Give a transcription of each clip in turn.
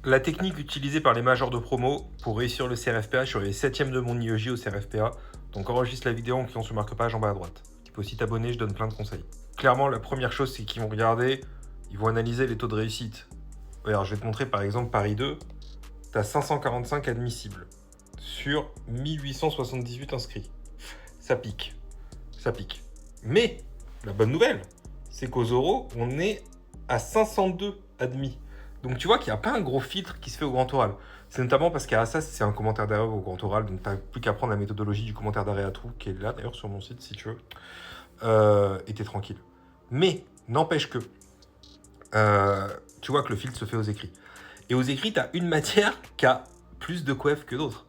La technique utilisée par les majors de promo pour réussir le CRFPA, je suis les 7e de mon IEJ au CRFPA. Donc enregistre la vidéo en cliquant sur marque-page en bas à droite. Tu peux aussi t'abonner, je donne plein de conseils. Clairement, la première chose, c'est qu'ils vont regarder, ils vont analyser les taux de réussite. Alors, je vais te montrer par exemple Paris 2, tu as 545 admissibles sur 1878 inscrits. Ça pique. Ça pique. Mais la bonne nouvelle, c'est qu'aux oraux, on est à 502 admis. Donc tu vois qu'il n'y a pas un gros filtre qui se fait au grand oral. C'est notamment parce qu'à ça, c'est un commentaire d'arrêt au grand oral, donc tu n'as plus qu'à prendre la méthodologie du commentaire d'arrêt à trous, qui est là d'ailleurs sur mon site si tu veux, et t'es tranquille. Mais n'empêche que, tu vois que le filtre se fait aux écrits. Et aux écrits, tu as une matière qui a plus de coef que d'autres.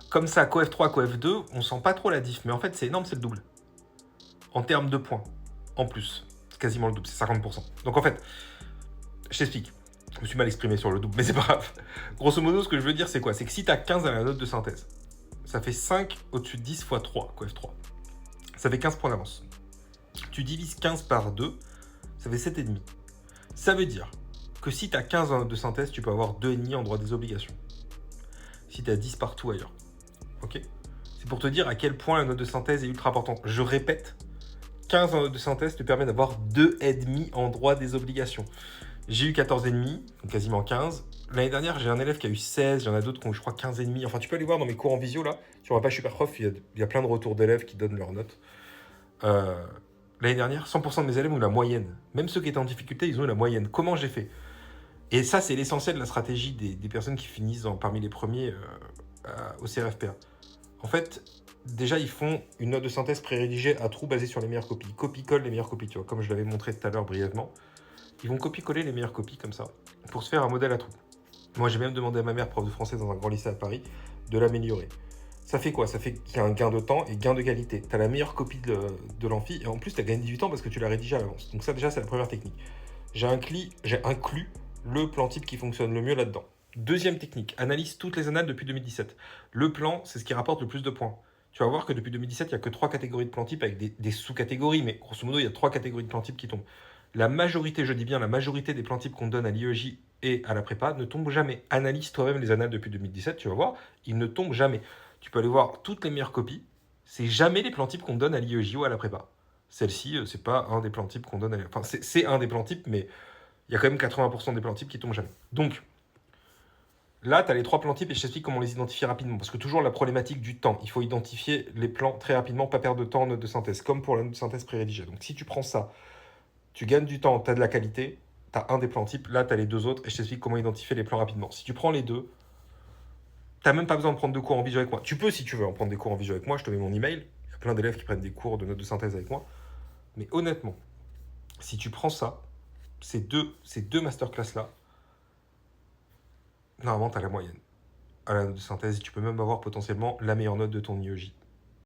Comme ça, coef 3, coef 2, on sent pas trop la diff, mais en fait c'est énorme, c'est le double. En termes de points, en plus, c'est quasiment le double, c'est 50%. Donc en fait, je t'explique. Je me suis mal exprimé sur le double, mais c'est pas grave. Grosso modo, ce que je veux dire, c'est quoi? C'est que si tu as 15 à la note de synthèse, ça fait 5 au-dessus de 10 x 3, coef 3. Ça fait 15 points d'avance. Tu divises 15 par 2, ça fait 7,5. Ça veut dire que si tu as 15 en note de synthèse, tu peux avoir 2,5 en droit des obligations. Si tu as 10 partout ailleurs. Ok? C'est pour te dire à quel point la note de synthèse est ultra importante. Je répète, 15 en note de synthèse te permet d'avoir 2,5 en droit des obligations. J'ai eu 14,5, donc quasiment 15. L'année dernière, j'ai un élève qui a eu 16, il y en a d'autres qui ont eu, je crois, 15,5. Enfin, tu peux aller voir dans mes cours en visio, là. Sur ma page Superprof, il y a plein de retours d'élèves qui donnent leurs notes. L'année dernière, 100% de mes élèves ont eu la moyenne. Même ceux qui étaient en difficulté, ils ont eu la moyenne. Comment j'ai fait? Et ça, c'est l'essentiel de la stratégie des personnes qui finissent parmi les premiers au CRFPA. En fait, déjà, ils font une note de synthèse pré-rédigée à trous basée sur les meilleures copies. Ils copie-collent les meilleures copies, tu vois, comme je l'avais montré tout à l'heure brièvement. Ils vont copier-coller les meilleures copies comme ça, pour se faire un modèle à trous. Moi, j'ai même demandé à ma mère, prof de français dans un grand lycée à Paris, de l'améliorer. Ça fait quoi? Ça fait qu'il y a un gain de temps et gain de qualité. Tu as la meilleure copie de l'amphi, et en plus, tu as gagné 18 ans parce que tu l'as rédigé à l'avance. Donc ça, déjà, c'est la première technique. J'ai inclus le plan type qui fonctionne le mieux là-dedans. Deuxième technique, analyse toutes les annales depuis 2017. Le plan, c'est ce qui rapporte le plus de points. Tu vas voir que depuis 2017, il n'y a que 3 catégories de plan type avec des sous-catégories, mais grosso modo, il y a 3 catégories de plan type qui tombent. La majorité, je dis bien la majorité des plans types qu'on donne à l'IEJ et à la prépa ne tombent jamais. Analyse toi-même les annales depuis 2017, tu vas voir, ils ne tombent jamais. Tu peux aller voir toutes les meilleures copies, c'est jamais les plans types qu'on donne à l'IEJ ou à la prépa. Celle-ci, c'est pas un des plans types qu'on donne à... Enfin, c'est un des plans types, mais il y a quand même 80% des plans types qui tombent jamais. Donc, là, tu as les 3 plans types et je t'explique comment les identifier rapidement. Parce que toujours la problématique du temps. Il faut identifier les plans très rapidement, pas perdre de temps en note de synthèse, comme pour la note de synthèse pré-rédigée. Donc, si tu prends ça, tu gagnes du temps, tu as de la qualité, tu as un des plans types, là, tu as les 2 autres et je t'explique comment identifier les plans rapidement. Si tu prends les 2, tu n'as même pas besoin de prendre de cours en visio avec moi. Tu peux, si tu veux, en prendre des cours en visio avec moi. Je te mets mon email. Il y a plein d'élèves qui prennent des cours de notes de synthèse avec moi. Mais honnêtement, si tu prends ça, ces deux masterclass-là, normalement, tu as la moyenne à la note de synthèse. Tu peux même avoir potentiellement la meilleure note de ton IEJ.